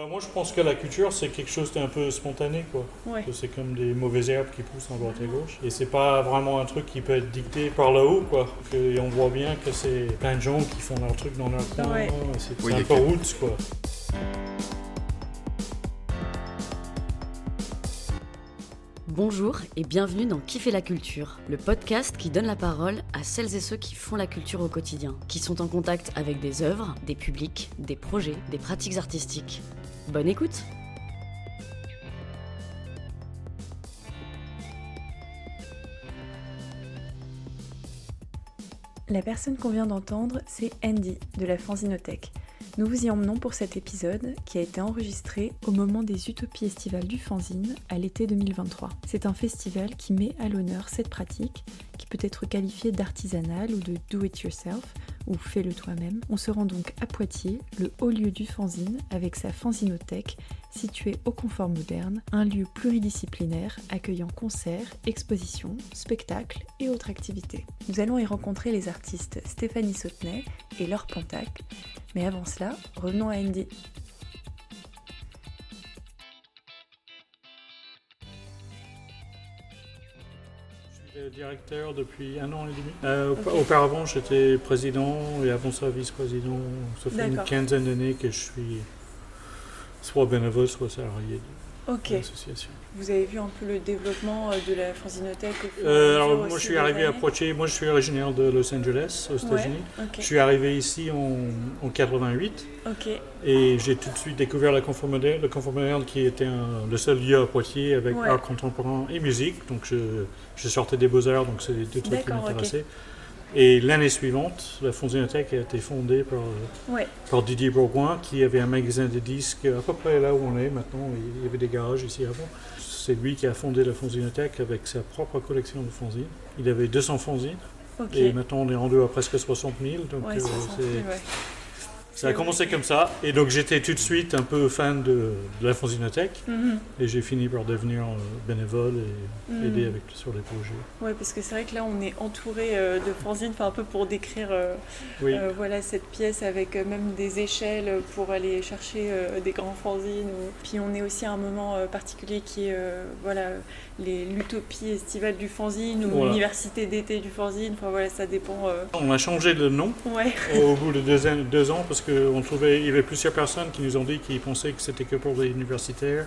Moi, je pense que la culture, c'est quelque chose d'un peu spontané, quoi. Ouais. Que c'est comme des mauvaises herbes qui poussent en droite et gauche. Et c'est pas vraiment un truc qui peut être dicté par le haut, quoi. Et on voit bien que c'est plein de gens qui font leur truc dans leur coin. Ouais. C'est un peu roots, quoi. Bonjour et bienvenue dans Qui fait la culture, le podcast qui donne la parole à celles et ceux qui font la culture au quotidien, qui sont en contact avec des œuvres, des publics, des projets, des pratiques artistiques. Bonne écoute! La personne qu'on vient d'entendre, c'est Andy de la Fanzinothèque. Nous vous y emmenons pour cet épisode qui a été enregistré au moment des Utopies estivales du fanzine à l'été 2023. C'est un festival qui met à l'honneur cette pratique qui peut être qualifiée d'artisanale ou de do-it-yourself ou fais-le toi-même. On se rend donc à Poitiers, le haut lieu du fanzine avec sa Fanzinothèque située au Confort Moderne, un lieu pluridisciplinaire accueillant concerts, expositions, spectacles et autres activités. Nous allons y rencontrer les artistes Stéphanie Sautenay et Laure Pontac. Mais avant cela, revenons à Andy. Je suis directeur depuis 1 an et demi. Auparavant, j'étais président et avant ça, vice-président. Ça fait une quinzaine d'années que je suis soit bénévole, soit salarié de l'association. Vous avez vu un peu le développement de la Fanzinothèque alors moi je suis arrivé à Poitiers, moi je suis originaire de Los Angeles aux États-Unis. Je suis arrivé ici en 88 et j'ai tout de suite découvert le Confort Moderne qui était le seul lieu à Poitiers avec art contemporain et musique. Donc je sortais des Beaux-Arts, donc c'est deux trucs qui m'intéressaient. Et l'année suivante, la Fanzinothèque a été fondée par Didier Bourgoin, qui avait un magasin de disques à peu près là où on est maintenant. Il y avait des garages ici avant. C'est lui qui a fondé la Fanzinothèque avec sa propre collection de fanzines. Il avait 200 fanzines. Et maintenant on est rendu à presque 60 000. Donc ça a commencé comme ça. Et donc j'étais tout de suite un peu fan de la Fanzinothèque. Et j'ai fini par devenir bénévole et aider sur les projets. Oui, parce que c'est vrai que là on est entouré de fanzines, un peu pour décrire cette pièce avec même des échelles pour aller chercher des grands fanzines. Puis on est aussi à un moment particulier qui est l'utopie estivale du fanzine ou l'université d'été du fanzine. Ça dépend. On a changé de nom au bout de 2 ans parce qu'on trouvait il y avait plusieurs personnes qui nous ont dit qu'ils pensaient que c'était que pour les universitaires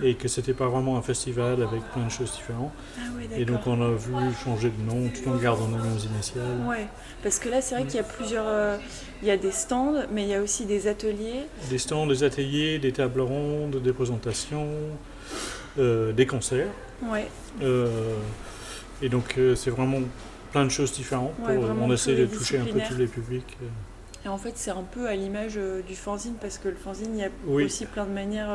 et que c'était pas vraiment un festival avec plein de choses différentes. Et donc on a voulu changer de nom tout en gardant les mêmes initiales. Ouais, parce que là c'est vrai qu'il y a plusieurs, il y a des stands, mais il y a aussi des ateliers. Des stands, des ateliers, des tables rondes, des présentations, des concerts. Et donc c'est vraiment plein de choses différentes. On essaie de toucher un peu tous les publics. Et en fait, c'est un peu à l'image du fanzine, parce que le fanzine, il y a aussi plein de manières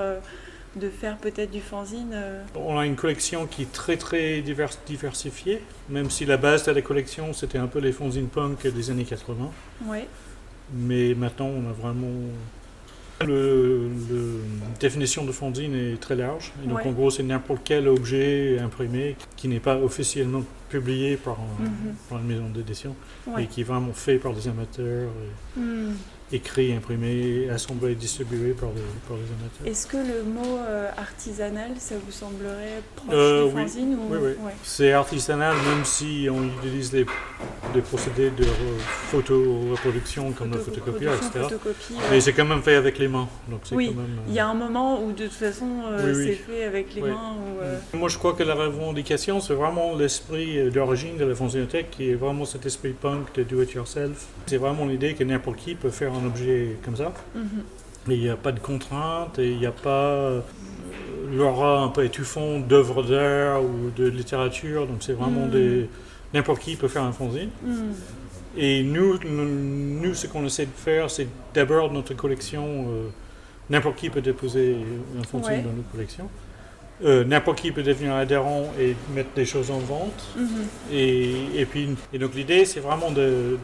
de faire peut-être du fanzine. On a une collection qui est très très diversifiée, même si la base de la collection, c'était un peu les fanzines punk des années 80. Mais maintenant, on a vraiment... La définition de fanzine est très large. Et donc en gros, c'est n'importe quel objet imprimé qui n'est pas officiellement publié par une maison d'édition, mais qui est vraiment fait par des amateurs, écrit, imprimé, assemblé et distribué par les amateurs. Est-ce que le mot artisanal, ça vous semblerait proche du fanzine Oui. C'est artisanal, même si on utilise des procédés de photo-reproduction comme la photocopie, etc. Mais c'est quand même fait avec les mains. Donc c'est quand même, il y a un moment où de toute façon c'est fait avec les mains. Moi je crois que la revendication, c'est vraiment l'esprit d'origine de la Fanzinothèque qui est vraiment cet esprit punk de do-it-yourself. C'est vraiment l'idée que n'importe qui peut faire un objet comme ça. Mais il n'y a pas de contraintes et il n'y a pas l'aura un peu étouffant d'œuvres d'art ou de littérature. Donc c'est vraiment n'importe qui peut faire un fanzine. Et nous, ce qu'on essaie de faire, c'est d'abord notre collection. N'importe qui peut déposer un fanzine dans notre collection. N'importe qui peut devenir adhérent et mettre des choses en vente. Et donc l'idée, c'est vraiment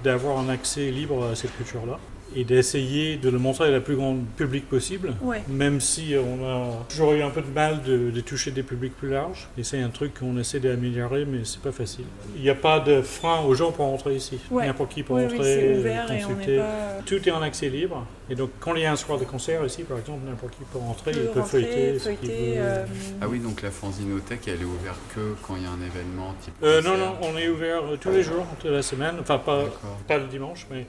d'avoir un accès libre à cette culture-là. et d'essayer de le montrer à la plus grande public possible, même si on a toujours eu un peu de mal de toucher des publics plus larges. Et c'est un truc qu'on essaie d'améliorer, mais c'est pas facile. Il n'y a pas de frein aux gens pour rentrer ici. N'importe qui peut rentrer, c'est ouvert consulter. Et on n'est pas... Tout est en accès libre. Et donc, quand il y a un soir de concert ici, par exemple, n'importe qui peut rentrer, il peut feuilleter ce qu'il veut. Ah oui, donc la fanzinothèque, elle est ouverte que quand il y a un événement type non, on est ouvert tous les jours de la semaine. Enfin, pas le dimanche, mais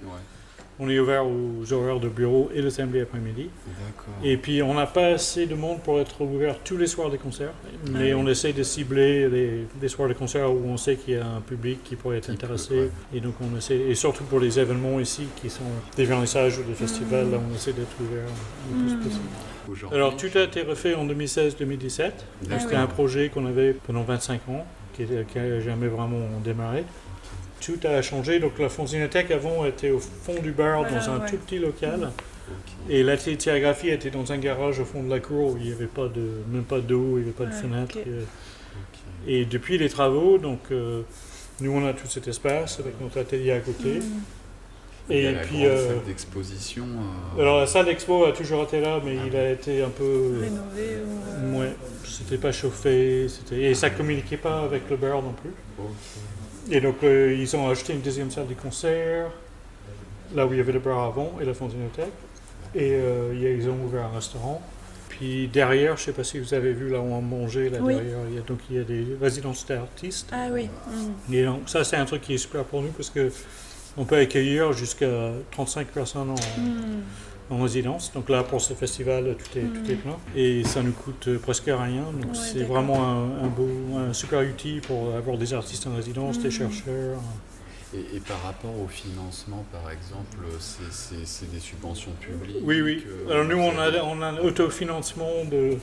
on est ouvert aux horaires de bureau et le samedi après-midi. D'accord. Et puis, on n'a pas assez de monde pour être ouvert tous les soirs des concerts, mais on essaie de cibler les soirs de concert où on sait qu'il y a un public qui pourrait être intéressé. Et donc, on essaie, et surtout pour les événements ici qui sont des vernissages ou des festivals, là, on essaie d'être ouvert le plus possible. Alors, tout a été refait en 2016-2017. C'était un projet qu'on avait pendant 25 ans, qui n'a jamais vraiment démarré. Tout a changé. Donc, la fanzinothèque avant était au fond du bar, dans un tout petit local. Et l'atelier de sérigraphie était dans un garage au fond de la cour où il n'y avait même pas d'eau, il n'y avait pas de fenêtre. Et depuis les travaux, donc, nous, on a tout cet espace avec notre atelier à côté. Et puis, la salle d'exposition. Alors, la salle d'expo a toujours été là, mais il a été un peu rénové. Ouais, c'était pas chauffé, et ça communiquait pas avec le bar non plus. Et donc, ils ont acheté une deuxième salle de concert, là où il y avait le bar avant et la fanzinothèque. Et ils ont ouvert un restaurant. Puis derrière, je ne sais pas si vous avez vu, là où on mangeait, là derrière, il y a des résidences d'artistes. Ah oui. Et donc, ça, c'est un truc qui est super pour nous parce que on peut accueillir jusqu'à 35 personnes en résidence. Donc là, pour ce festival, tout est plein. Et ça nous coûte presque rien. Donc c'est vraiment un super outil pour avoir des artistes en résidence, des chercheurs. Et par rapport au financement, par exemple, c'est des subventions publiques? Oui. Alors nous, on a un autofinancement de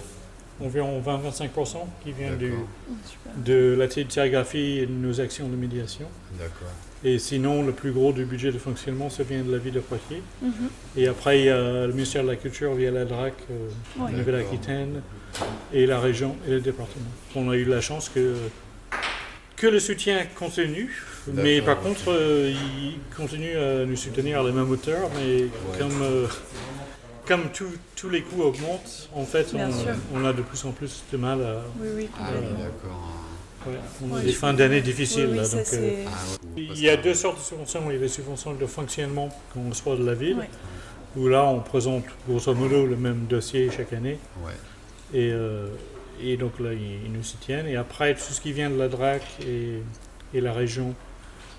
environ 20-25% qui vient de l'atelier de sérigraphie et de nos actions de médiation. D'accord. Et sinon, le plus gros du budget de fonctionnement, ça vient de la ville de Poitiers. Et après, il y a le ministère de la Culture via la DRAC, Nouvelle-Aquitaine, et la région et le département. On a eu la chance que le soutien continue, mais par contre, il continue à nous soutenir à la même hauteur, mais comme tous les coûts augmentent, en fait, on a de plus en plus de mal à... d'accord. On a des fins d'année difficiles. Là, donc, il y a deux sortes de subventions. Il y a les subventions de fonctionnement qu'on reçoit de la ville, où là, on présente grosso modo le même dossier chaque année. Et donc là, ils nous soutiennent. Et après, tout ce qui vient de la DRAC et la région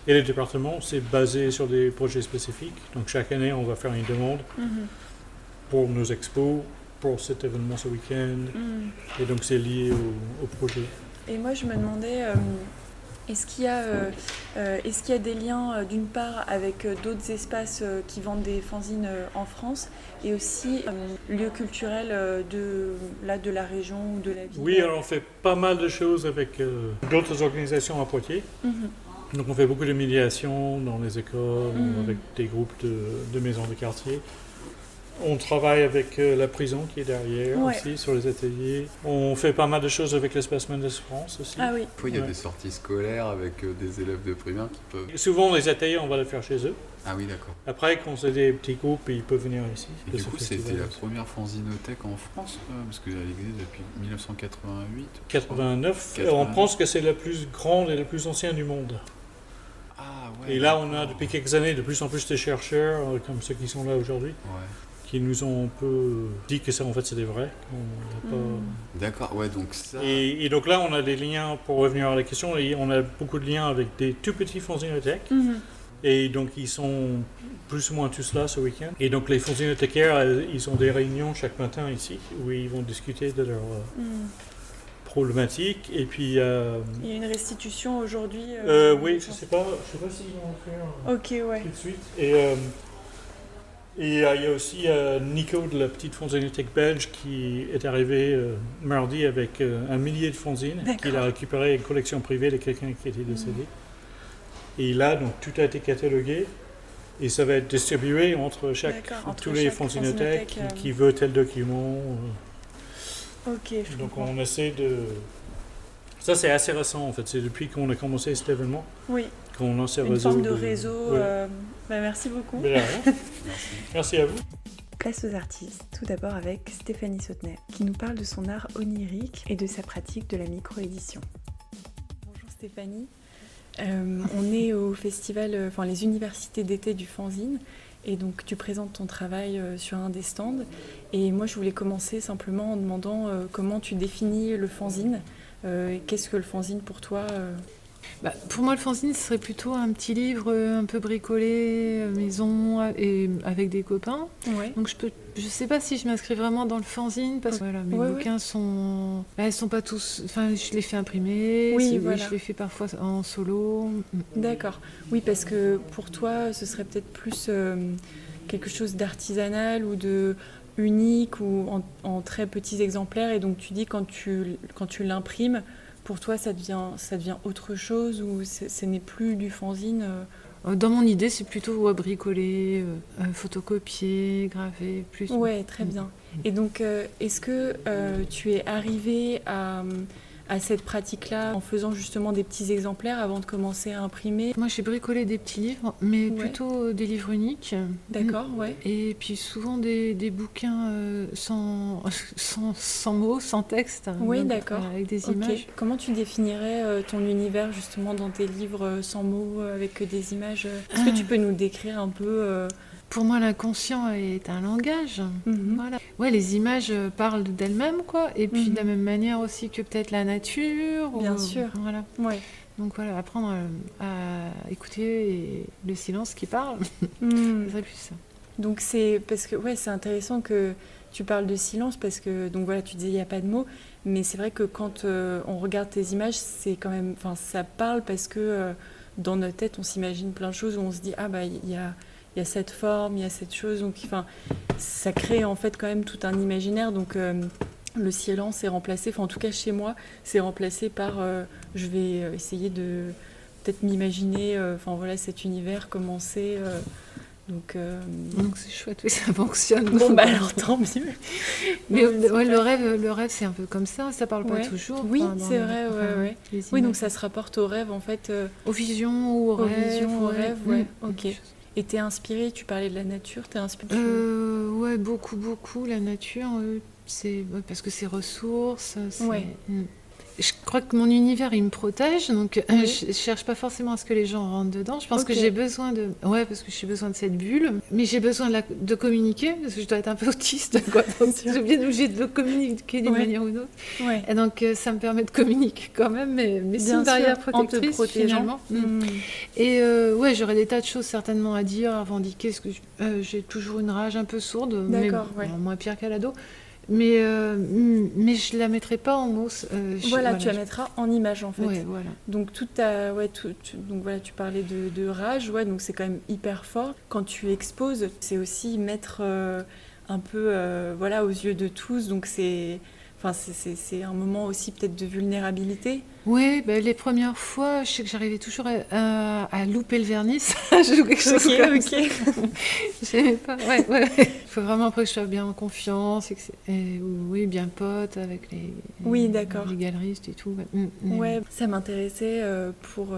et le département, c'est basé sur des projets spécifiques. Donc chaque année, on va faire une demande pour nos expos, pour cet événement ce week-end. Et donc c'est lié au projet. Et moi, je me demandais, est-ce qu'il y a des liens, d'une part, avec d'autres espaces qui vendent des fanzines en France, et aussi lieux culturels de la région ou de la ville? Oui, alors on fait pas mal de choses avec d'autres organisations à Poitiers. Donc on fait beaucoup de médiation dans les écoles, avec des groupes de maisons de quartier. On travaille avec la prison qui est derrière aussi, sur les ateliers. On fait pas mal de choses avec l'espace Mendes France aussi. Ah oui. Il y a des sorties scolaires avec des élèves de primaire qui peuvent... Souvent, les ateliers, on va les faire chez eux. Ah oui, d'accord. Après, quand c'est des petits groupes, ils peuvent venir ici. Et du coup, c'était la première fanzinothèque en France, parce qu'elle existe depuis 1988. 89. On pense que c'est la plus grande et la plus ancienne du monde. Ah ouais. Et là, on a depuis quelques années de plus en plus de chercheurs, comme ceux qui sont là aujourd'hui. Qui nous ont un peu dit que ça, en fait, c'était vrai. D'accord, donc ça... Et donc là, on a des liens, pour revenir à la question, on a beaucoup de liens avec des tout petits fanzinothèques. Et donc, ils sont plus ou moins tous là ce week-end. Et donc, les fanzinothécaires, ils ont des réunions chaque matin ici, où ils vont discuter de leurs problématiques. Et puis... il y a une restitution aujourd'hui oui, je sais pas s'ils vont le faire tout de suite. Et il y a aussi Nico de la petite fanzinothèque belge qui est arrivé mardi avec 1 millier de fanzines qu'il a récupéré une collection privée de quelqu'un qui était décédé. Et là, donc, tout a été catalogué et ça va être distribué entre tous les fanzinothèques qui veut tel document. Donc on essaie de... Ça, c'est assez récent en fait. C'est depuis qu'on a commencé cet événement quand on lance un une réseau. Forme de réseau. Ouais. Merci beaucoup. Merci à vous. Place aux artistes, tout d'abord avec Stéphanie Sautenay, qui nous parle de son art onirique et de sa pratique de la micro-édition. Bonjour Stéphanie. On est au festival, les universités d'été du fanzine, et donc tu présentes ton travail sur un des stands. Et moi je voulais commencer simplement en demandant comment tu définis le fanzine. Qu'est-ce que le fanzine pour toi Pour moi, le fanzine, ce serait plutôt un petit livre un peu bricolé, maison, et avec des copains. Ouais. Donc je sais pas si je m'inscris vraiment dans le fanzine, parce que mes bouquins sont... ils sont pas tous... Enfin, je les fais imprimer, je les fais parfois en solo. D'accord. Oui, parce que pour toi, ce serait peut-être plus quelque chose d'artisanal ou de unique ou en très petits exemplaires. Et donc tu dis quand tu l'imprimes, pour toi, ça devient autre chose ou ce n'est plus du fanzine Dans mon idée, c'est plutôt bricoler, photocopier, graver, plus. Ouais, très bien. Et donc, est-ce que tu es arrivé à cette pratique-là en faisant justement des petits exemplaires avant de commencer à imprimer? Moi, j'ai bricolé des petits livres, mais plutôt des livres uniques. D'accord, ouais. Et puis souvent des bouquins sans mots, sans texte. Oui, d'accord. Avec des images. Comment tu définirais ton univers justement dans tes livres sans mots, avec des images? Est-ce que tu peux nous décrire un peu Pour moi, l'inconscient est un langage. Voilà. Ouais, les images parlent d'elles-mêmes, quoi. Et puis de la même manière aussi que peut-être la nature. Bien sûr. Voilà. Ouais. Donc voilà, apprendre à écouter le silence qui parle. Ce serait plus ça. Donc c'est parce que c'est intéressant que tu parles de silence parce que donc voilà, tu disais il n'y a pas de mots, mais c'est vrai que quand on regarde tes images, c'est quand même, ça parle parce que dans notre tête, on s'imagine plein de choses où on se dit il y a cette forme, il y a cette chose, donc ça crée en fait quand même tout un imaginaire. Donc le silence est remplacé, en tout cas chez moi, c'est remplacé par je vais essayer de peut-être m'imaginer cet univers commencer. Donc c'est chouette, oui, ça fonctionne. Bon, alors tant mieux. Mais le rêve, c'est un peu comme ça parle pas toujours. Oui, c'est vrai, Oui, donc ça se rapporte au rêve, en fait. Aux visions ou aux rêves. Ok. Et t'es inspirée, tu parlais de la nature, t'es inspirée Ouais, beaucoup, la nature, c'est parce que c'est ressources. Je crois que mon univers, il me protège, donc je cherche pas forcément à ce que les gens rentrent dedans. Je pense que j'ai besoin parce que j'ai besoin de cette bulle, mais j'ai besoin de communiquer, parce que je dois être un peu autiste, quoi. Donc je suis bien obligée de communiquer d'une manière ou d'une autre. Ouais. Et donc ça me permet de communiquer quand même, mais c'est une barrière protectrice, finalement. Et j'aurais des tas de choses certainement à dire, à revendiquer, parce que j'ai toujours une rage un peu sourde, mais moins pire qu'à l'ado. Mais je la mettrai pas en mots. Tu la mettras en image en fait. Ouais, voilà. Donc tu parlais de rage, donc c'est quand même hyper fort. Quand tu exposes, c'est aussi mettre un peu aux yeux de tous. Donc c'est un moment aussi peut-être de vulnérabilité. Oui, les premières fois, je sais que j'arrivais toujours à louper le vernis, ou quelque chose comme ça. J'aimais pas. Il faut vraiment après que je sois bien en confiance, bien pote avec les galeristes et tout. Ça m'intéressait pour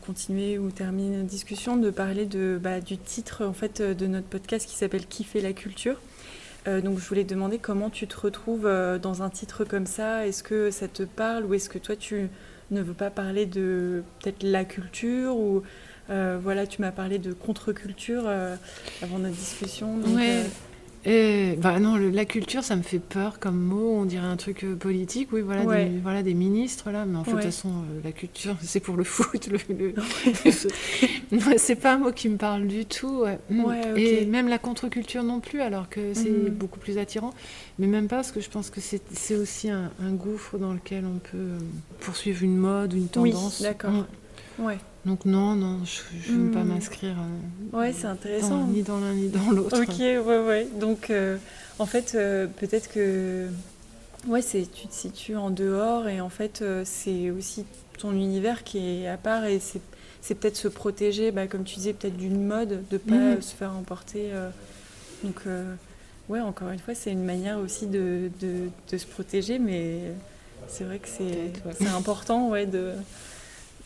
continuer ou terminer notre discussion de parler du titre en fait de notre podcast qui s'appelle Kiffer la culture. Donc je voulais te demander comment tu te retrouves dans un titre comme ça. Est-ce que ça te parle ou est-ce que toi tu ne veux pas parler de peut-être la culture ou tu m'as parlé de contre-culture avant notre discussion. Donc, non, la culture, ça me fait peur comme mot. On dirait un truc politique. Oui, des ministres là. Mais en fait, de toute façon, la culture, c'est pour le foot. C'est pas un mot qui me parle du tout. Et même la contre-culture non plus, alors que c'est beaucoup plus attirant. Mais même pas, parce que je pense que c'est aussi un gouffre dans lequel on peut poursuivre une mode, une tendance. Oui, d'accord. Donc non, je ne veux pas m'inscrire c'est intéressant. Ni dans l'un ni dans l'autre. Ok, Donc, en fait, peut-être que tu te situes en dehors et en fait, c'est aussi ton univers qui est à part et c'est peut-être se protéger, comme tu disais, peut-être d'une mode, de ne pas se faire emporter. Donc, encore une fois, c'est une manière aussi de se protéger, mais c'est vrai que c'est important,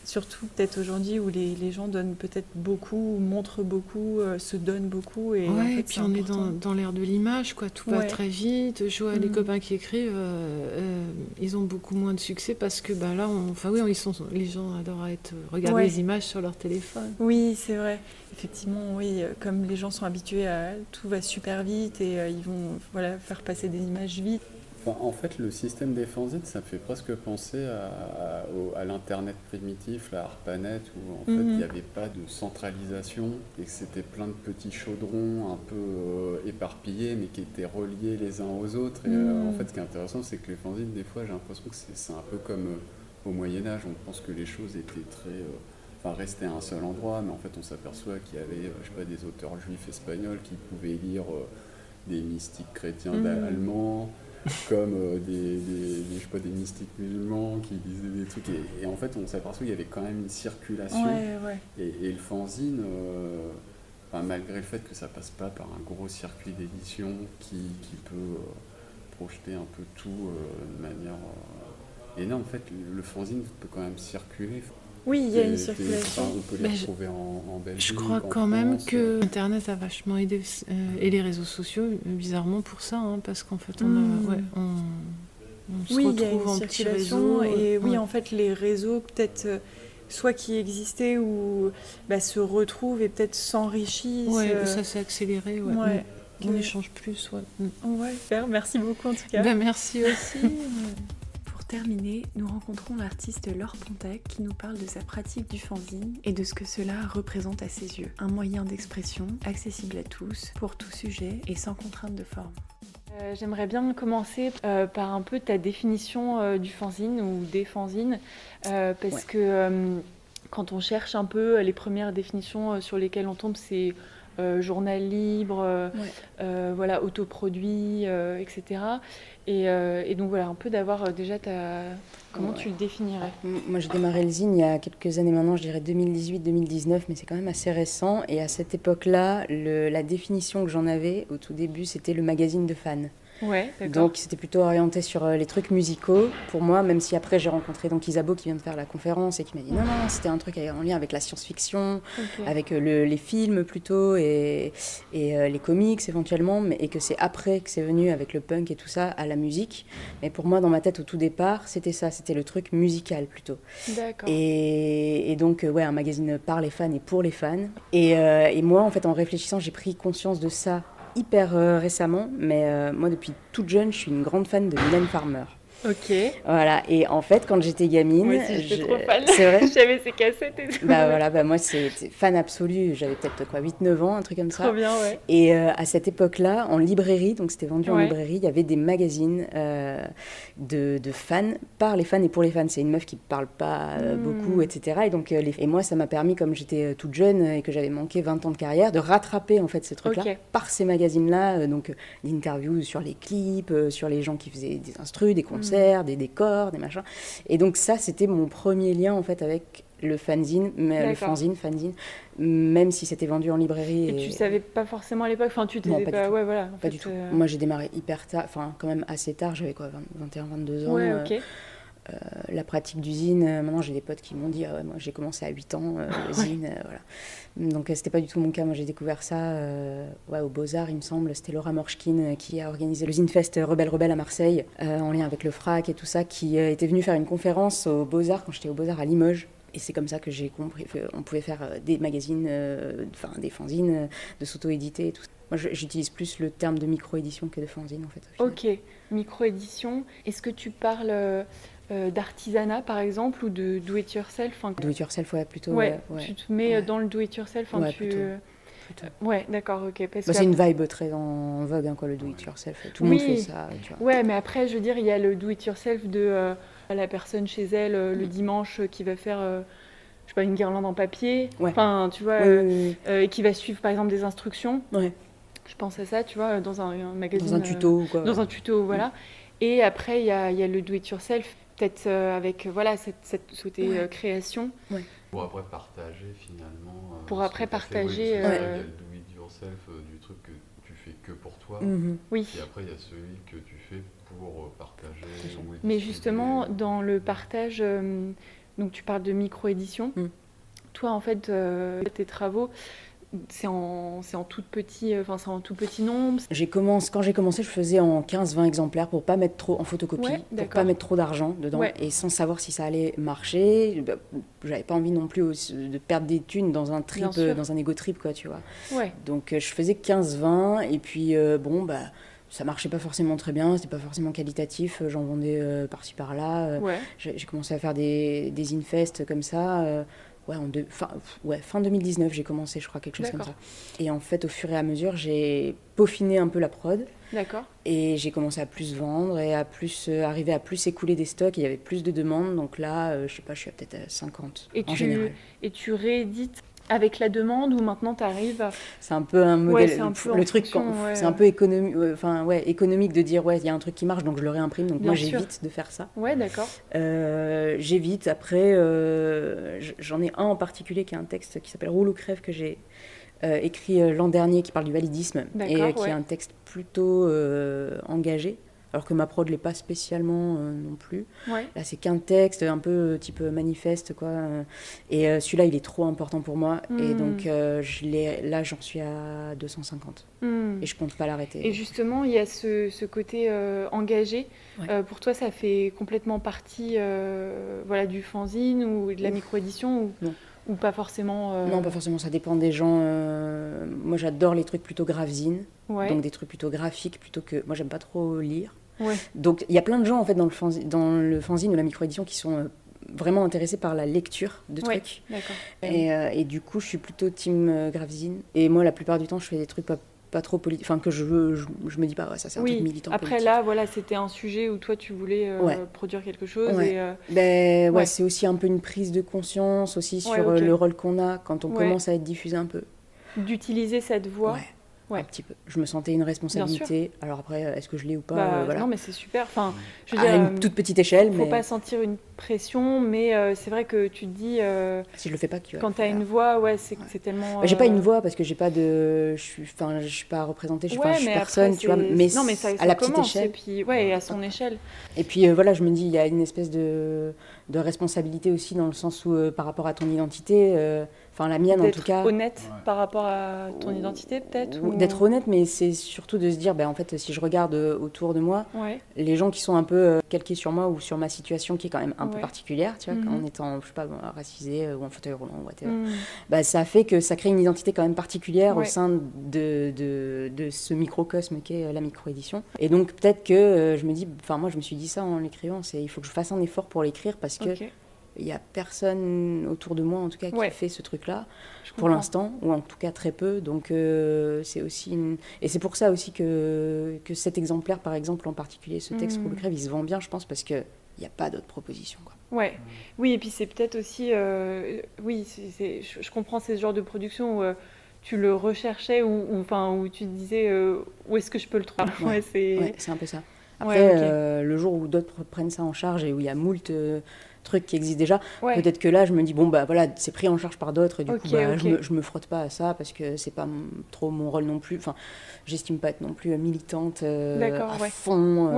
Surtout peut-être aujourd'hui où les gens donnent peut-être beaucoup, montrent beaucoup, se donnent beaucoup. Et en fait, et puis on est dans l'ère de l'image, quoi. Tout va très vite. Je vois les copains qui écrivent, ils ont beaucoup moins de succès parce que là, les gens adorent regarder les images sur leur téléphone. Oui, c'est vrai. Effectivement, oui, comme les gens sont habitués à tout va super vite et ils vont faire passer des images vite. En fait, le système des fanzines, ça me fait presque penser à l'Internet primitif, la ARPANET, où en fait, il n'y avait pas de centralisation et que c'était plein de petits chaudrons un peu éparpillés, mais qui étaient reliés les uns aux autres. Et en fait, ce qui est intéressant, c'est que les fanzines, des fois, j'ai l'impression que c'est un peu comme au Moyen-Âge. On pense que les choses étaient restaient à un seul endroit, mais en fait, on s'aperçoit qu'il y avait, des auteurs juifs espagnols qui pouvaient lire des mystiques chrétiens allemands, comme des mystiques musulmans qui disaient des trucs. Et en fait, on s'aperçoit qu'il y avait quand même une circulation. Et le fanzine, malgré le fait que ça passe pas par un gros circuit d'édition qui peut projeter un peu tout de manière... Et non, en fait, le fanzine peut quand même circuler. Oui, il y a une circulation. On peut les retrouver en Belgique. Je crois quand même que Internet a vachement aidé, et les réseaux sociaux, bizarrement pour ça, parce qu'en fait, on se retrouve en petits réseaux. Et oui, en fait, les réseaux, peut-être, soit qui existaient ou se retrouvent et peut-être s'enrichissent. Oui, ça s'est accéléré. On échange plus. Super, merci beaucoup en tout cas. Merci aussi. Pour terminer, nous rencontrons l'artiste Laure Pontac qui nous parle de sa pratique du fanzine et de ce que cela représente à ses yeux. Un moyen d'expression accessible à tous, pour tout sujet et sans contrainte de forme. J'aimerais bien commencer par un peu ta définition du fanzine ou des fanzines, parce que quand on cherche un peu les premières définitions sur lesquelles on tombe, c'est journal libre, autoproduit, etc. Et donc voilà, un peu d'avoir déjà comment tu le définirais? Moi j'ai démarré le zine il y a quelques années maintenant, je dirais 2018-2019, mais c'est quand même assez récent. Et à cette époque-là, la définition que j'en avais au tout début, c'était le magazine de fans. Ouais, d'accord. Donc c'était plutôt orienté sur les trucs musicaux pour moi, même si après j'ai rencontré donc Isabeau qui vient de faire la conférence et qui m'a dit non, c'était un truc en lien avec la science-fiction, avec les films plutôt et les comics éventuellement, et que c'est après que c'est venu avec le punk et tout ça à la musique. Mais pour moi dans ma tête au tout départ c'était ça, c'était le truc musical plutôt. D'accord. Et donc un magazine par les fans et pour les fans. Et moi en fait en réfléchissant j'ai pris conscience de ça hyper récemment, mais moi depuis toute jeune, je suis une grande fan de Mylène Farmer. Ok. Voilà, et en fait, quand j'étais gamine... Moi aussi, j'étais trop fan. C'est vrai. J'avais ses cassettes et tout. Moi, c'était fan absolu. J'avais peut-être 8-9 ans, un truc comme ça. Trop bien, ouais. Et à cette époque-là, en librairie, donc c'était vendu en librairie, il y avait des magazines de fans, par les fans et pour les fans. C'est une meuf qui parle pas beaucoup, etc. Et, donc, et moi, ça m'a permis, comme j'étais toute jeune et que j'avais manqué 20 ans de carrière, de rattraper en fait ces trucs-là par ces magazines-là. Donc, d'interviews sur les clips, sur les gens qui faisaient des instrus, des concerts, des décors, des machins. Et donc ça, c'était mon premier lien en fait avec le fanzine, fanzine, même si c'était vendu en librairie. Et tu savais pas forcément à l'époque, enfin tu t'étais pas... Ouais, voilà. Pas du tout. Moi, j'ai démarré hyper tard, enfin quand même assez tard, j'avais 21, 22 ans. Ouais, ok. La pratique du zine, maintenant j'ai des potes qui m'ont dit moi j'ai commencé à 8 ans, le zine, voilà. Donc c'était pas du tout mon cas, moi j'ai découvert ça au Beaux-Arts il me semble, c'était Laura Morchkin qui a organisé le Zinefest Rebelle à Marseille, en lien avec le FRAC et tout ça, qui était venue faire une conférence aux Beaux-Arts quand j'étais aux Beaux-Arts à Limoges. Et c'est comme ça que j'ai compris qu'on pouvait faire des magazines, des fanzines, de s'auto-éditer et tout ça. Moi j'utilise plus le terme de micro-édition que de fanzine en fait. Ok, micro-édition. Est-ce que tu parles... d'artisanat par exemple ou de do-it-yourself? Do it yourself, plutôt. Tu te mets dans le do-it-yourself. Plutôt. Ouais, d'accord, ok. Parce c'est une vibe très en vogue, le do-it-yourself. Tout le monde fait ça. Tu vois. Ouais, mais après, je veux dire, il y a le do-it-yourself de la personne chez elle le dimanche qui va faire, je sais pas, une guirlande en papier. Enfin, tu vois, et qui va suivre par exemple des instructions. Ouais. Je pense à ça, tu vois, dans un magazine. Dans un tuto, quoi. Dans un tuto, voilà. Et après, il y a le do-it-yourself. Peut-être avec cette création. Ouais. Pour après partager finalement. Pour après partager. Il y a le do it yourself du truc que tu fais que pour toi. Oui. Et après il y a celui que tu fais pour partager. Mais justement, dans le partage, Donc tu parles de micro-édition. Toi, en fait, tes travaux, c'est en tout petit nombre. Quand j'ai commencé, je faisais en 15-20 exemplaires pour pas mettre trop en photocopie, pour pas mettre trop d'argent dedans, et sans savoir si ça allait marcher. J'avais pas envie non plus de perdre des thunes dans un trip, dans un ego trip, quoi, tu vois. Donc je faisais 15-20, et puis ça marchait pas forcément très bien, c'était pas forcément qualitatif, j'en vendais par-ci par-là. J'ai commencé à faire des infests comme ça. Fin 2019, j'ai commencé, je crois, quelque chose comme ça. Et en fait, au fur et à mesure, j'ai peaufiné un peu la prod. D'accord. Et j'ai commencé à plus vendre et à plus arriver à plus écouler des stocks. Il y avait plus de demandes. Donc là, je sais pas, je suis peut-être à 50 en général. Et tu réédites avec la demande ou maintenant tu arrives à... C'est un peu un modèle, le truc, c'est un peu économique de dire il y a un truc qui marche donc je le réimprime. Donc moi j'évite de faire ça. Ouais, d'accord. J'évite. Après, j'en ai un en particulier qui est un texte qui s'appelle Roule ou crève que j'ai écrit l'an dernier qui parle du validisme et qui est un texte plutôt engagé. Alors que ma prod ne l'est pas spécialement non plus. Là, c'est qu'un texte un peu type manifeste, quoi. Et celui-là, il est trop important pour moi. Et donc, là, j'en suis à 250. Et je compte pas l'arrêter. Et justement, il y a ce côté engagé. Pour toi, ça fait complètement partie du fanzine ou de la micro-édition ou pas forcément Non, pas forcément, ça dépend des gens. Moi, j'adore les trucs plutôt gravzine. Donc, des trucs plutôt graphiques, plutôt que... Moi, j'aime pas trop lire. Donc il y a plein de gens en fait dans le fanzine ou la micro-édition qui sont vraiment intéressés par la lecture de trucs. Et du coup je suis plutôt team gravzine. Et moi la plupart du temps je fais des trucs pas trop politiques, enfin que je me dis pas ça c'est un truc militant après politique. Là voilà c'était un sujet où toi tu voulais produire quelque chose c'est aussi un peu une prise de conscience aussi sur le rôle qu'on a quand on commence à être diffusé un peu. D'utiliser cette voix. Un petit peu. Je me sentais une responsabilité. Alors après, est-ce que je l'ai ou pas voilà. Non, mais c'est super. Enfin, je veux dire, à une toute petite échelle. Faut pas sentir une pression, mais c'est vrai que tu te dis. Si je le fais pas, quand tu as une voix, c'est tellement. J'ai pas une voix parce que j'ai pas de. Je suis pas représentée. Je suis personne, après, tu vois. Mais ça à la petite échelle. Et puis, à son échelle. Et puis voilà, je me dis, il y a une espèce de responsabilité aussi dans le sens où par rapport à ton identité. Enfin, la mienne, en tout cas. D'être honnête par rapport à ton identité, peut-être D'être honnête, mais c'est surtout de se dire, en fait, si je regarde autour de moi, les gens qui sont un peu calqués sur moi ou sur ma situation qui est quand même un peu particulière, tu vois, en étant, je sais pas, racisée ou en fauteuil roulant, whatever, ça fait que ça crée une identité quand même particulière au sein de ce microcosme qu'est la micro-édition. Et donc, peut-être que je me dis, moi, je me suis dit ça en l'écrivant, il faut que je fasse un effort pour l'écrire parce que il n'y a personne autour de moi, en tout cas, qui fait ce truc-là, pour l'instant, ou en tout cas très peu. Donc, c'est aussi Et c'est pour ça aussi que cet exemplaire, par exemple, en particulier, ce texte pour le crève, il se vend bien, je pense, parce qu'il n'y a pas d'autres propositions, quoi. Oui, et puis c'est peut-être aussi... je comprends ce genre de production où tu le recherchais, où tu te disais où est-ce que je peux le trouver. C'est un peu ça. Après, le jour où d'autres prennent ça en charge et où il y a moult... trucs qui existent déjà, peut-être que là je me dis c'est pris en charge par d'autres et du coup je me frotte pas à ça parce que c'est pas trop mon rôle non plus, j'estime pas être non plus militante à fond,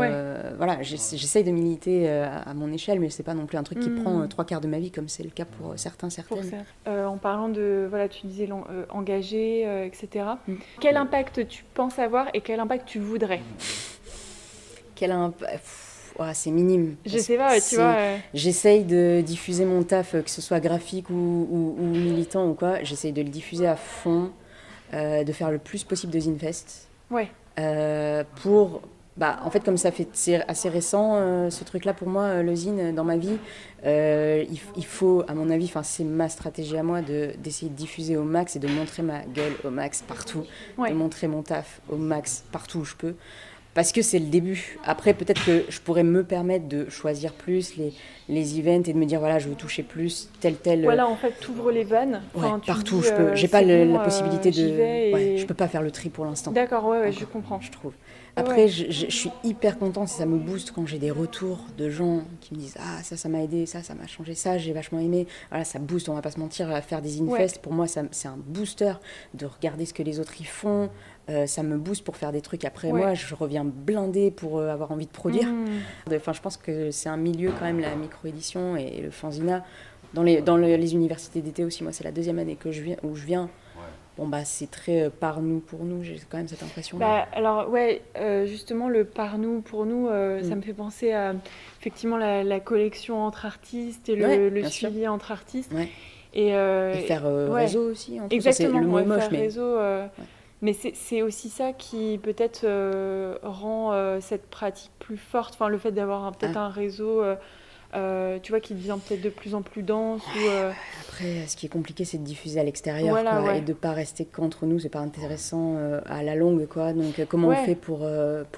j'essaye de militer à mon échelle mais c'est pas non plus un truc qui prend 3/4 de ma vie comme c'est le cas pour certaines. En parlant de tu disais engagé, etc. Quel impact tu penses avoir et quel impact tu voudrais? C'est minime. Je sais pas, tu vois. J'essaye de diffuser mon taf, que ce soit graphique ou militant ou quoi. J'essaye de le diffuser à fond, de faire le plus possible de Zinfest. Pour... en fait, comme c'est assez récent, ce truc-là, pour moi, le zine, dans ma vie, il faut, à mon avis, c'est ma stratégie à moi, d'essayer de diffuser au max et de montrer ma gueule au max partout, de montrer mon taf au max partout où je peux. Parce que c'est le début. Après, peut-être que je pourrais me permettre de choisir plus les events et de me dire, je veux toucher plus tel... Voilà, en fait, t'ouvres les vannes. Partout, je peux. J'ai pas la possibilité de... Je peux pas faire le tri pour l'instant. D'accord, je comprends. Je trouve. Après, je suis hyper contente, ça me booste quand j'ai des retours de gens qui me disent « Ah, ça m'a aidé, ça m'a changé, ça, j'ai vachement aimé. » Voilà, ça booste, on va pas se mentir, faire des infests, pour moi, c'est un booster de regarder ce que les autres y font. Ça me booste pour faire des trucs. Après, moi, je reviens blindée pour avoir envie de produire. Enfin, je pense que c'est un milieu, quand même, la micro-édition et le fanzina. Dans les universités d'été aussi, moi, c'est la 2e année où je viens. Bon, bah, c'est très par nous, pour nous, j'ai quand même cette impression. Alors, justement, le par nous, pour nous, ça me fait penser à effectivement la collection entre artistes et le suivi entre artistes. Ouais. Et faire réseau aussi. Exactement, c'est le mot moche, faire réseau. Mais c'est aussi ça qui peut-être rend cette pratique plus forte. Enfin, le fait d'avoir peut-être un réseau. Tu vois, qui devient peut-être de plus en plus dense. Après, ce qui est compliqué, c'est de diffuser à l'extérieur, et de ne pas rester qu'entre nous. C'est pas intéressant à la longue, quoi. Donc, comment on fait pour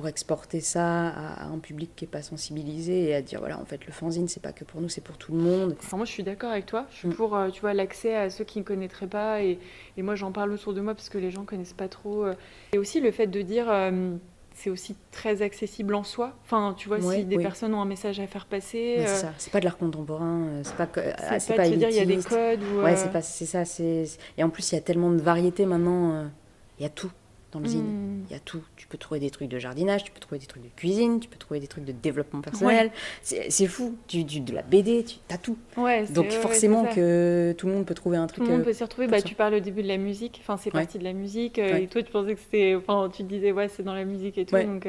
exporter ça à un public qui n'est pas sensibilisé et à dire, voilà, en fait, le fanzine, c'est pas que pour nous, c'est pour tout le monde. Enfin, moi, je suis d'accord avec toi. Je suis pour, tu vois, l'accès à ceux qui ne connaîtraient pas. Et moi, j'en parle autour de moi parce que les gens ne connaissent pas trop. Et aussi, le fait de dire... c'est aussi très accessible en soi. Enfin, tu vois, si des personnes ont un message à faire passer... c'est ça. C'est pas de l'art contemporain, c'est pas de dire il y a des codes ou... c'est ça. Et en plus, il y a tellement de variétés maintenant. Il y a tout dans le zine. Il y a tout. Tu peux trouver des trucs de jardinage, tu peux trouver des trucs de cuisine, tu peux trouver des trucs de développement personnel. C'est fou. De la BD, t'as tout. Donc forcément que tout le monde peut trouver un truc. Tout le monde peut s'y retrouver. Tu parles au début de la musique. Enfin, c'est parti de la musique. Et toi, tu pensais que c'était... Enfin, tu te disais, c'est dans la musique et tout. Donc,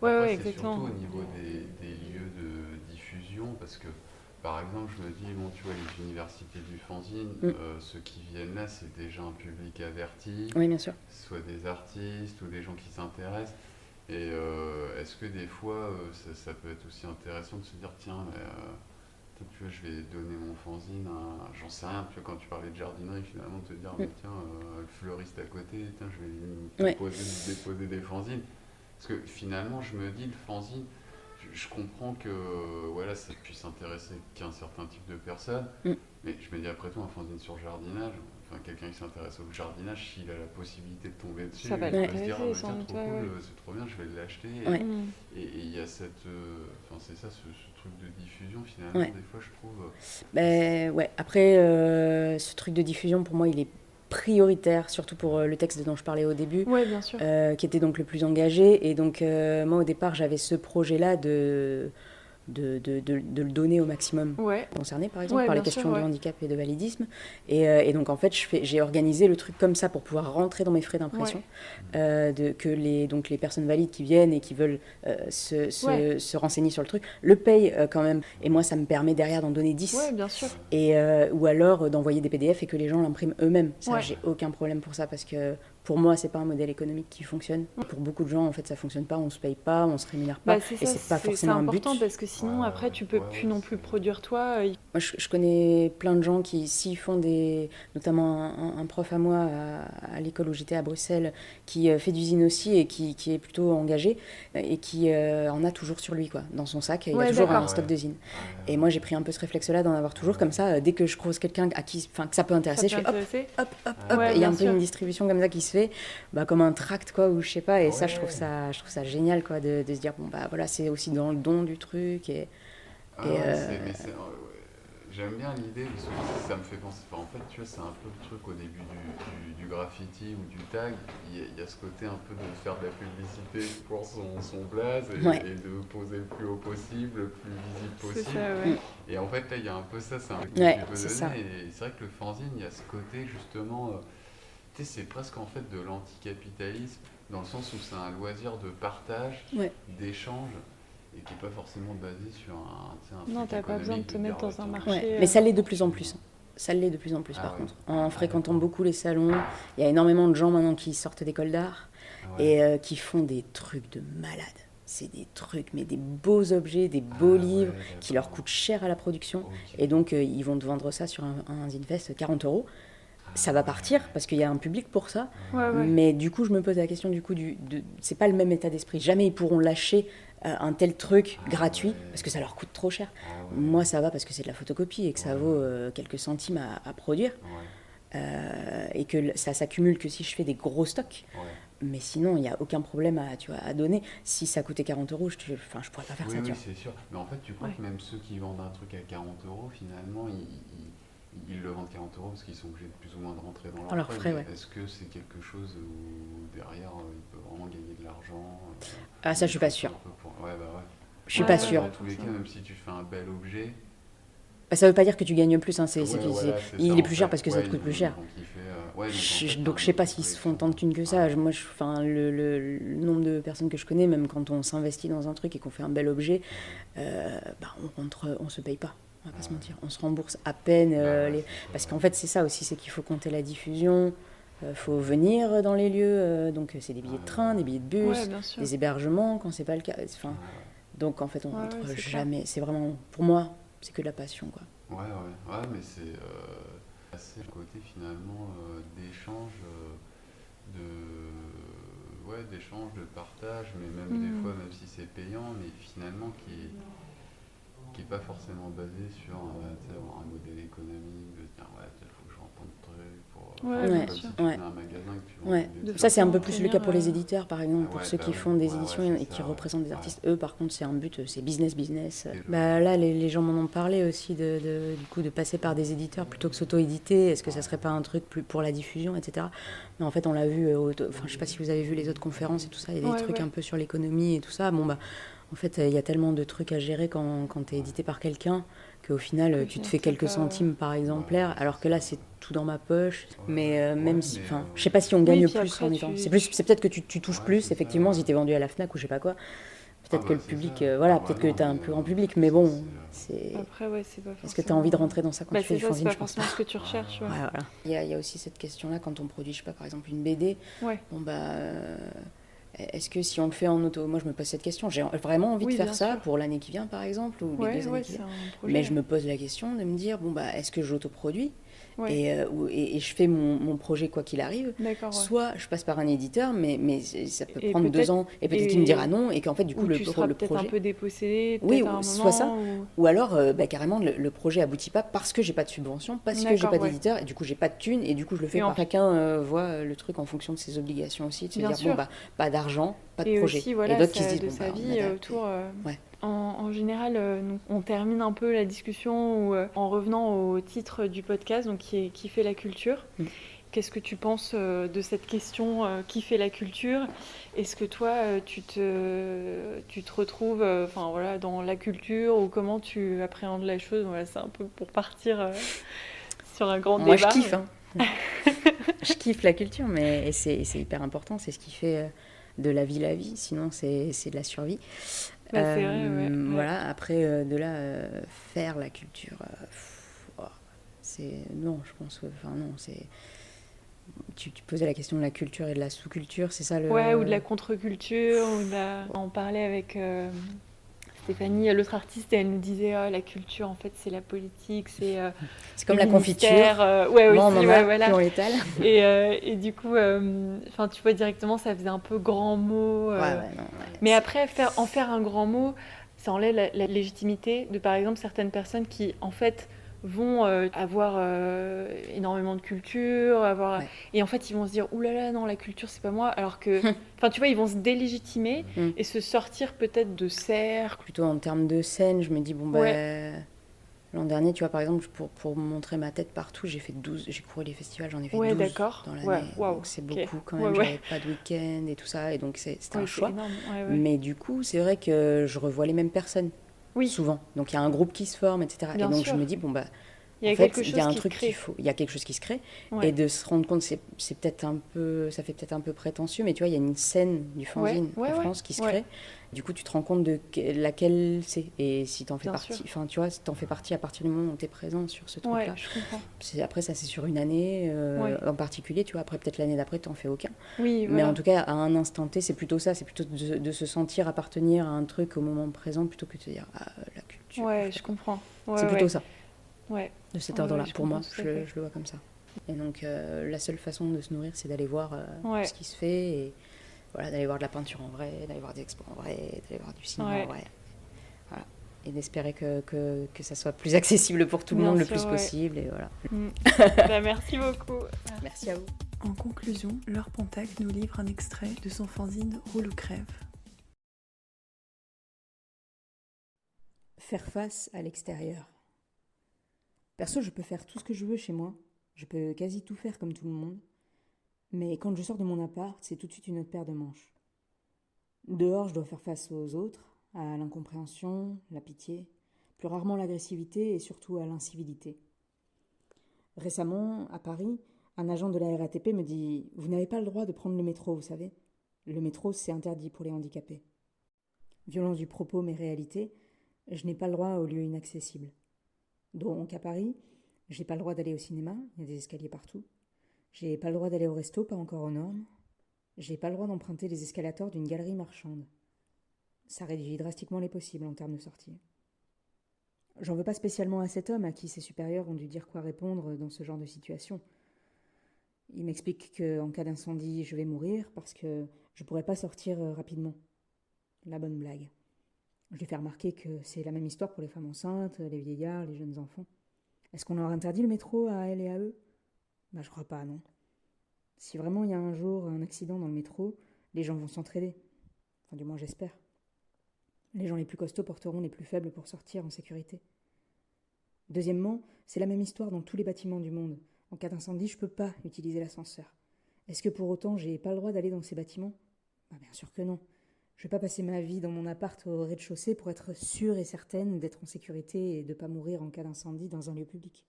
Après, exactement. C'est surtout au niveau des lieux de diffusion, parce que, par exemple, je me dis, tu vois, les universités du fanzine, ceux qui viennent là, c'est déjà un public averti. Oui, bien sûr. Soit des artistes ou des gens qui s'intéressent. Et est-ce que des fois, ça peut être aussi intéressant de se dire, tiens, tu vois, je vais donner mon fanzine à, j'en sais rien, tu vois, quand tu parlais de jardinerie, finalement, te dire, tiens, le fleuriste à côté, tiens, je vais déposer des fanzines. Parce que finalement, je me dis, le fanzine, je comprends que ça puisse intéresser qu'un certain type de personnes, mais je me dis, après tout, un fanzine sur le jardinage, quelqu'un qui s'intéresse au jardinage, s'il a la possibilité de tomber dessus, ça va il peut se dire, tiens, trop cool, c'est trop bien, je vais l'acheter. Et il y a cette... c'est ça, ce truc de diffusion, finalement, des fois, je trouve... Après, ce truc de diffusion, pour moi, il est prioritaire, surtout pour le texte dont je parlais au début, bien sûr. Qui était donc le plus engagé. Et donc, moi, au départ, j'avais ce projet-là de le donner au maximum concerné, par exemple, par les questions de handicap et de validisme. Et donc, en fait, j'ai organisé le truc comme ça pour pouvoir rentrer dans mes frais d'impression, que les personnes valides qui viennent et qui veulent se renseigner sur le truc, le payent quand même. Et moi, ça me permet derrière d'en donner 10. Ouais, bien sûr. Ou alors d'envoyer des PDF et que les gens l'impriment eux-mêmes. Ça, j'ai aucun problème pour ça, parce que pour moi, c'est pas un modèle économique qui fonctionne. Pour beaucoup de gens, en fait, ça fonctionne pas. On se paye pas, on se rémunère pas, et c'est pas forcément un but. C'est important parce que sinon, après, tu peux plus non plus produire toi. Moi, je connais plein de gens qui, s'ils font notamment un prof à moi à l'école où j'étais à Bruxelles, qui fait du zine aussi et qui est plutôt engagé et qui en a toujours sur lui, quoi, dans son sac. Il a toujours un stock de zine. Et moi, j'ai pris un peu ce réflexe-là d'en avoir toujours comme ça. Dès que je croise quelqu'un que ça peut intéresser, je fais hop. Il y a un peu une distribution comme ça qui se fait, comme un tract, quoi, ou je sais pas. Et ça, je trouve ça génial, quoi, de se dire, c'est aussi dans le don du truc. J'aime bien l'idée, parce que ça me fait penser, en fait, tu vois, c'est un peu le truc au début du graffiti ou du tag, il y a ce côté un peu de faire de la publicité pour son blaze et de poser le plus haut possible, le plus visible possible. C'est ça, Et en fait, là, il y a un peu ça, c'est un truc que tu peux donner, et c'est vrai que le fanzine, il y a ce côté, justement, tu sais, c'est presque en fait de l'anticapitalisme, dans le sens où c'est un loisir de partage, d'échange, et qui n'est pas forcément basé sur un non, tu n'as pas besoin de te mettre dans un marché. Mais ça l'est de plus en plus. Ça l'est de plus en plus, par contre. En fréquentant beaucoup les salons, il y a énormément de gens maintenant qui sortent d'école d'art et qui font des trucs de malades. C'est des trucs, mais des beaux objets, des beaux livres qui leur coûtent cher à la production. Et donc, ils vont te vendre ça sur un Zinfest 40 €. Ça va partir parce qu'il y a un public pour ça. Mais du coup, je me pose la question, c'est pas le même état d'esprit. Jamais ils pourront lâcher un tel truc gratuit parce que ça leur coûte trop cher. Moi, ça va parce que c'est de la photocopie et que ça vaut quelques centimes à produire. Et que ça s'accumule que si je fais des gros stocks. Mais sinon, il n'y a aucun problème à donner. Si ça coûtait 40 euros, je ne pourrais pas faire ça. Oui, c'est sûr. Mais en fait, tu crois que même ceux qui vendent un truc à 40 euros, finalement, ils le vendent 40 euros parce qu'ils sont obligés de plus ou moins de rentrer dans leurs frais. Est-ce que c'est quelque chose où derrière, ils peuvent vraiment gagner de l'argent Ah, ça, je suis pas sûre. Ouais. Je suis pas sûre. Dans tous les cas, même si tu fais un bel objet... ça veut pas dire que tu gagnes plus, hein. Il est plus cher parce que ça te coûte plus cher. Donc je sais pas s'ils se font tant de thunes que ça. Moi, le nombre de personnes que je connais, même quand on s'investit dans un truc et qu'on fait un bel objet, on se paye pas. On va pas se mentir. On se rembourse à peine. Parce qu'en fait, c'est ça aussi, c'est qu'il faut compter la diffusion. Faut venir dans les lieux. Donc c'est des billets de train, des billets de bus, des hébergements quand c'est pas le cas. Donc en fait, on rentre jamais. C'est vraiment, pour moi, c'est que de la passion, quoi. Ouais, mais c'est assez le côté finalement d'échange, de partage, mais même des fois, même si c'est payant, mais finalement qui est pas forcément basé sur un modèle économique, de dire il faut que je rende tant de trucs pour si tu fais un magasin que tu vends ça c'est un peu plus le cas pour les éditeurs par exemple, pour ceux qui font des éditions et qui représentent des artistes. Eux par contre c'est un but, c'est business. Là les gens m'en ont parlé aussi du coup de passer par des éditeurs plutôt que s'auto-éditer. Est-ce que ça serait pas un truc plus pour la diffusion, etc. Mais en fait on l'a vu, je sais pas si vous avez vu les autres conférences et tout ça, il y a des trucs un peu sur l'économie et tout ça. En fait, il y a tellement de trucs à gérer quand tu es édité par quelqu'un qu'au final, tu te fais quelques centimes par exemplaire, alors que là, c'est tout dans ma poche. Mais même si... je sais pas si on gagne plus en étant... C'est peut-être que tu touches plus, effectivement, si tu es vendu à la FNAC ou je sais pas quoi. Peut-être que le public... peut-être que tu as un plus grand public, mais bon, c'est... Après, c'est pas forcément... Est-ce que tu as envie de rentrer dans ça quand tu fais du fanzine? C'est pas forcément ce que tu recherches. Voilà. Il y a aussi cette question-là, quand on produit, je sais pas, par exemple, une BD, est-ce que si on le fait en auto... Moi, je me pose cette question. J'ai vraiment envie de faire ça pour l'année qui vient, par exemple, ou les 2 années qui viennent. Mais je me pose la question de me dire, est-ce que j'autoproduis et je fais mon projet quoi qu'il arrive. Soit je passe par un éditeur, mais ça peut prendre 2 ans, et peut-être qu'il me dira non, et qu'en fait, du coup, le projet... un peu dépossédé, soit ça. Ou alors, carrément, le projet aboutit pas parce que j'ai pas de subvention, parce que j'ai pas d'éditeur, et du coup, j'ai pas de thunes, et du coup, je le fais par chacun voit le truc en fonction de ses obligations aussi, de se dire, pas d'argent, pas de projet. Et d'autres qui se disent, sa vie autour... En général, on termine un peu la discussion en revenant au titre du podcast, donc qui fait la culture. Qu'est-ce que tu penses de cette question qui fait la culture? Est-ce que toi, tu te retrouves dans la culture, ou comment tu appréhendes la chose? C'est un peu pour partir sur un grand débat. Moi, je kiffe. Je kiffe la culture, et c'est hyper important. C'est ce qui fait de la vie. Sinon, c'est de la survie. C'est vrai, Voilà, après, de là, faire la culture, c'est... Non, je pense que... non, c'est... Tu posais la question de la culture et de la sous-culture, c'est ça le... Ouais, ou de la contre-culture, On parlait avec Stéphanie, l'autre artiste, et elle nous disait la culture, en fait, c'est la politique, c'est comme la confiture. Voilà. On l'étale. Et du coup, tu vois, directement, ça faisait un peu grand mot. Mais après, en faire un grand mot, ça enlève la légitimité de, par exemple, certaines personnes qui, en fait, vont avoir énormément de culture, et en fait ils vont se dire oulala non, la culture c'est pas moi, alors que tu vois, ils vont se délégitimer et se sortir peut-être de cercle. Plutôt en termes de scène, je me dis l'an dernier, tu vois, par exemple, pour montrer ma tête partout, j'ai couru les festivals, j'en ai fait 12 dans l'année. Donc c'est beaucoup quand même, j'avais pas de week-end et tout ça, et donc c'était un choix. Mais du coup, c'est vrai que je revois les mêmes personnes. Souvent. Donc il y a un groupe qui se forme, etc. Bien et donc sûr. je me dis, il y a un truc qu'il faut. Il y a quelque chose qui se crée. Et de se rendre compte, c'est peut-être un peu, ça fait peut-être un peu prétentieux, mais tu vois, il y a une scène du fanzine en France qui se crée. Du coup, tu te rends compte de laquelle c'est. Et si t'en fais partie, tu vois, si t'en fais partie à partir du moment où t'es présent sur ce truc-là. Je comprends. Après, ça, c'est sur une année en particulier, tu vois. Après, peut-être l'année d'après, t'en fais aucun. Mais en tout cas, à un instant T, c'est plutôt ça. C'est plutôt de se sentir appartenir à un truc au moment présent plutôt que de se dire, la culture. Je comprends. C'est plutôt ça. De cet ordre-là, pour moi, je le vois comme ça. Et donc, la seule façon de se nourrir, c'est d'aller voir ce qui se fait, et d'aller voir de la peinture en vrai, d'aller voir des expos en vrai, d'aller voir du cinéma en vrai. Voilà. Et d'espérer que ça soit plus accessible pour tout le monde le plus possible. Et voilà. Merci beaucoup. Merci à vous. En conclusion, Laure Pontac nous livre un extrait de son fanzine Roule ou crève. Faire face à l'extérieur. Perso, je peux faire tout ce que je veux chez moi. Je peux quasi tout faire comme tout le monde. Mais quand je sors de mon appart, c'est tout de suite une autre paire de manches. Dehors, je dois faire face aux autres, à l'incompréhension, la pitié, plus rarement l'agressivité et surtout à l'incivilité. Récemment, à Paris, un agent de la RATP me dit « Vous n'avez pas le droit de prendre le métro, vous savez. Le métro, c'est interdit pour les handicapés. » Violence du propos, mais réalité, je n'ai pas le droit aux lieux inaccessibles. Donc à Paris, j'ai pas le droit d'aller au cinéma, il y a des escaliers partout. J'ai pas le droit d'aller au resto, pas encore aux normes. J'ai pas le droit d'emprunter les escalators d'une galerie marchande. Ça réduit drastiquement les possibles en termes de sortie. J'en veux pas spécialement à cet homme à qui ses supérieurs ont dû dire quoi répondre dans ce genre de situation. Il m'explique qu'en cas d'incendie, je vais mourir parce que je pourrais pas sortir rapidement. La bonne blague. Je lui fais remarquer que c'est la même histoire pour les femmes enceintes, les vieillards, les jeunes enfants. Est-ce qu'on leur interdit le métro à elles et à eux ? Je crois pas, non. Si vraiment il y a un jour un accident dans le métro, les gens vont s'entraider. Enfin, du moins j'espère. Les gens les plus costauds porteront les plus faibles pour sortir en sécurité. Deuxièmement, c'est la même histoire dans tous les bâtiments du monde. En cas d'incendie, je peux pas utiliser l'ascenseur. Est-ce que pour autant j'ai pas le droit d'aller dans ces bâtiments ? Bien sûr que non. Je vais pas passer ma vie dans mon appart au rez-de-chaussée pour être sûre et certaine d'être en sécurité et de pas mourir en cas d'incendie dans un lieu public.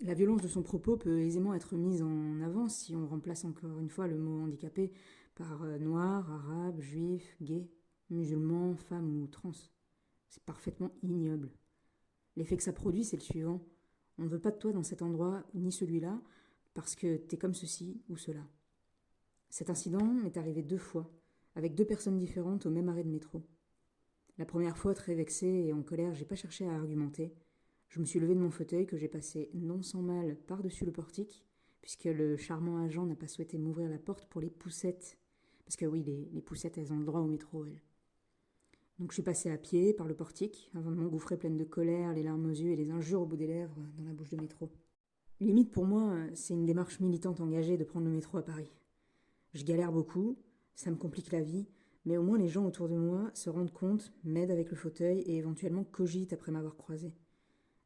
La violence de son propos peut aisément être mise en avant si on remplace encore une fois le mot handicapé par noir, arabe, juif, gay, musulman, femme ou trans. C'est parfaitement ignoble. L'effet que ça produit, c'est le suivant. On ne veut pas de toi dans cet endroit ni celui-là parce que t'es comme ceci ou cela. Cet incident m'est arrivé 2 fois, avec 2 personnes différentes au même arrêt de métro. La première fois, très vexée et en colère, j'ai pas cherché à argumenter. Je me suis levée de mon fauteuil que j'ai passé non sans mal par-dessus le portique, puisque le charmant agent n'a pas souhaité m'ouvrir la porte pour les poussettes. Parce que oui, les poussettes, elles ont le droit au métro, elles. Donc je suis passée à pied par le portique, avant de m'engouffrer pleine de colère, les larmes aux yeux et les injures au bout des lèvres dans la bouche de métro. Limite pour moi, c'est une démarche militante engagée de prendre le métro à Paris. Je galère beaucoup, ça me complique la vie, mais au moins les gens autour de moi se rendent compte, m'aident avec le fauteuil et éventuellement cogitent après m'avoir croisée.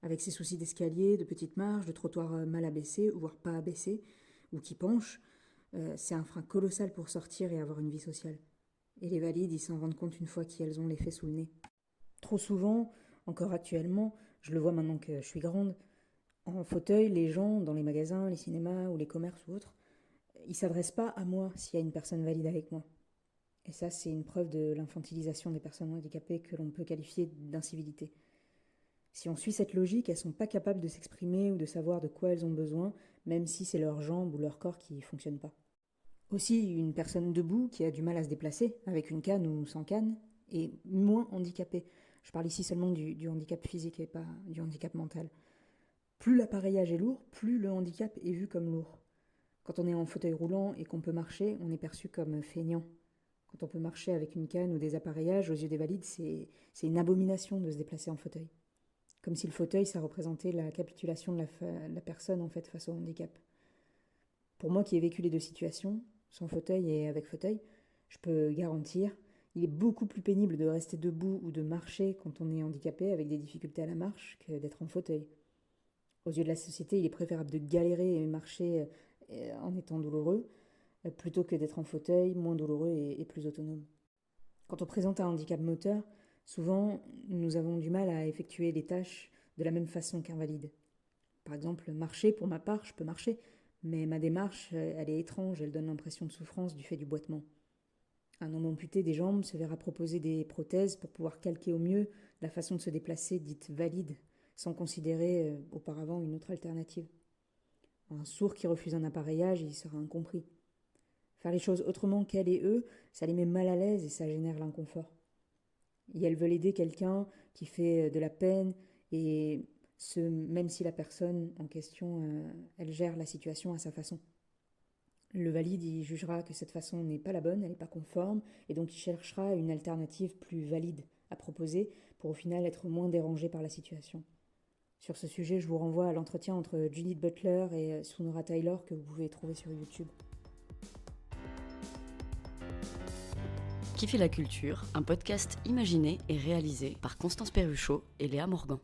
Avec ses soucis d'escalier, de petites marches, de trottoirs mal abaissés, voire pas abaissés, ou qui penchent, c'est un frein colossal pour sortir et avoir une vie sociale. Et les valides, ils s'en rendent compte une fois qu'elles ont les faits sous le nez. Trop souvent, encore actuellement, je le vois maintenant que je suis grande, en fauteuil, les gens, dans les magasins, les cinémas ou les commerces ou autres, ils s'adressent pas à moi s'il y a une personne valide avec moi. Et ça, c'est une preuve de l'infantilisation des personnes handicapées que l'on peut qualifier d'incivilité. Si on suit cette logique, elles sont pas capables de s'exprimer ou de savoir de quoi elles ont besoin, même si c'est leurs jambes ou leur corps qui fonctionnent pas. Aussi, une personne debout qui a du mal à se déplacer, avec une canne ou sans canne, est moins handicapée. Je parle ici seulement du handicap physique et pas du handicap mental. Plus l'appareillage est lourd, plus le handicap est vu comme lourd. Quand on est en fauteuil roulant et qu'on peut marcher, on est perçu comme feignant. Quand on peut marcher avec une canne ou des appareillages, aux yeux des valides, c'est une abomination de se déplacer en fauteuil. Comme si le fauteuil, ça représentait la capitulation de la personne en fait face au handicap. Pour moi qui ai vécu les 2 situations, sans fauteuil et avec fauteuil, je peux garantir, il est beaucoup plus pénible de rester debout ou de marcher quand on est handicapé avec des difficultés à la marche que d'être en fauteuil. Aux yeux de la société, il est préférable de galérer et marcher en étant douloureux, plutôt que d'être en fauteuil, moins douloureux et plus autonome. Quand on présente un handicap moteur, souvent nous avons du mal à effectuer les tâches de la même façon qu'un valide. Par exemple, marcher, pour ma part, je peux marcher, mais ma démarche, elle est étrange, elle donne l'impression de souffrance du fait du boitement. Un homme amputé des jambes se verra proposer des prothèses pour pouvoir calquer au mieux la façon de se déplacer dite valide, sans considérer auparavant une autre alternative. Un sourd qui refuse un appareillage, il sera incompris. Faire les choses autrement qu'elle et eux, ça les met mal à l'aise et ça génère l'inconfort. Et elles veulent aider quelqu'un qui fait de la peine, et même si la personne en question, elle gère la situation à sa façon. Le valide, il jugera que cette façon n'est pas la bonne, elle n'est pas conforme, et donc il cherchera une alternative plus valide à proposer pour au final être moins dérangé par la situation. Sur ce sujet, je vous renvoie à l'entretien entre Judith Butler et Sunora Taylor que vous pouvez trouver sur YouTube. Kiffer la culture, un podcast imaginé et réalisé par Constance Perruchot et Léa Morgan.